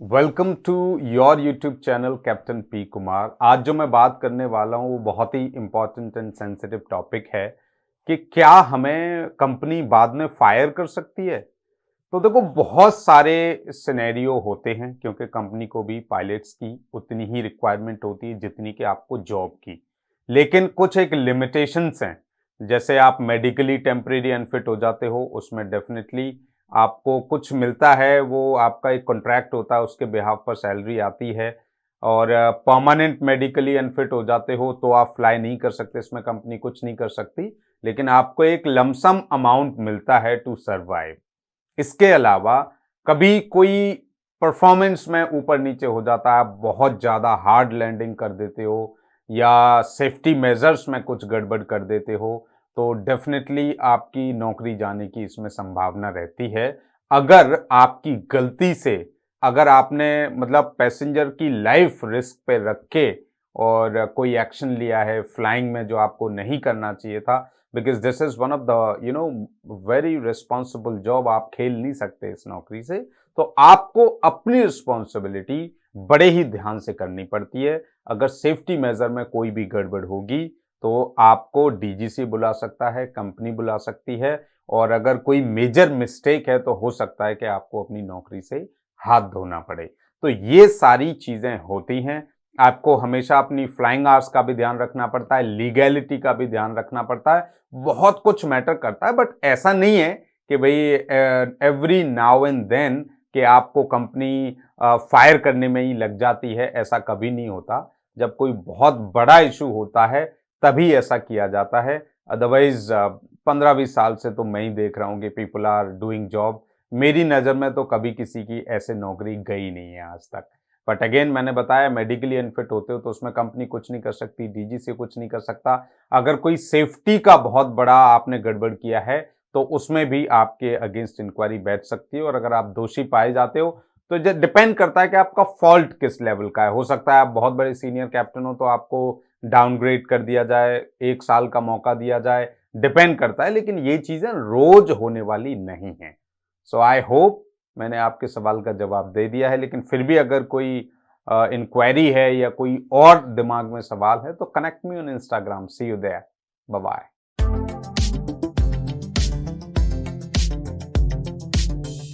Welcome to your YouTube channel captain P Kumar. आज जो मैं बात करने वाला हूँ वो बहुत ही इम्पोर्टेंट एंड सेंसिटिव टॉपिक है कि क्या हमें कंपनी बाद में फायर कर सकती है। तो देखो, बहुत सारे सिनेरियो होते हैं क्योंकि कंपनी को भी पायलट्स की उतनी ही रिक्वायरमेंट होती है जितनी कि आपको जॉब की। लेकिन कुछ एक लिमिटेशंस हैं। जैसे आप मेडिकली टेम्परेरी अनफिट हो जाते हो, उसमें डेफिनेटली आपको कुछ मिलता है, वो आपका एक कॉन्ट्रैक्ट होता है, उसके बिहाफ पर सैलरी आती है। और परमानेंट मेडिकली अनफिट हो जाते हो तो आप फ्लाई नहीं कर सकते, इसमें कंपनी कुछ नहीं कर सकती। लेकिन आपको एक लमसम अमाउंट मिलता है टू सर्वाइव। इसके अलावा कभी कोई परफॉर्मेंस में ऊपर नीचे हो जाता है, आप बहुत ज़्यादा हार्ड लैंडिंग कर देते हो या सेफ्टी मेजर्स में कुछ गड़बड़ कर देते हो, तो डेफिनेटली आपकी नौकरी जाने की इसमें संभावना रहती है। अगर आपकी गलती से, अगर आपने मतलब पैसेंजर की लाइफ रिस्क पे रख के और कोई एक्शन लिया है फ्लाइंग में जो आपको नहीं करना चाहिए था, because this is one of the very responsible job. आप खेल नहीं सकते इस नौकरी से, तो आपको अपनी रिस्पॉन्सिबिलिटी बड़े ही ध्यान से करनी पड़ती है। अगर सेफ्टी मेजर में कोई भी गड़बड़ होगी तो आपको डीजीसी बुला सकता है, कंपनी बुला सकती है, और अगर कोई मेजर मिस्टेक है तो हो सकता है कि आपको अपनी नौकरी से हाथ धोना पड़े। तो ये सारी चीजें होती हैं। आपको हमेशा अपनी फ्लाइंग आवर्स का भी ध्यान रखना पड़ता है, लीगैलिटी का भी ध्यान रखना पड़ता है, बहुत कुछ मैटर करता है। बट ऐसा नहीं है कि भाई एवरी नाउ एंड देन कि आपको कंपनी फायर करने में ही लग जाती है, ऐसा कभी नहीं होता। जब कोई बहुत बड़ा इशू होता है तभी ऐसा किया जाता है। अदरवाइज 15-20 साल से तो मैं ही देख रहा हूँ कि पीपल आर डूइंग जॉब। मेरी नज़र में तो कभी किसी की ऐसे नौकरी गई नहीं है आज तक। बट अगेन, मैंने बताया, मेडिकली अनफिट होते हो तो उसमें कंपनी कुछ नहीं कर सकती, डीजीसी कुछ नहीं कर सकता। अगर कोई सेफ्टी का बहुत बड़ा आपने गड़बड़ किया है तो उसमें भी आपके अगेंस्ट इंक्वायरी बैठ सकती है, और अगर आप दोषी पाए जाते हो तो डिपेंड करता है कि आपका फॉल्ट किस लेवल का है। हो सकता है आप बहुत बड़े सीनियर कैप्टन हो तो आपको डाउनग्रेड कर दिया जाए, 1 साल का मौका दिया जाए, डिपेंड करता है। लेकिन ये चीजें रोज होने वाली नहीं है। सो आई होप मैंने आपके सवाल का जवाब दे दिया है। लेकिन फिर भी अगर कोई इंक्वायरी है या कोई और दिमाग में सवाल है तो connect me on Instagram. See you there. Bye bye.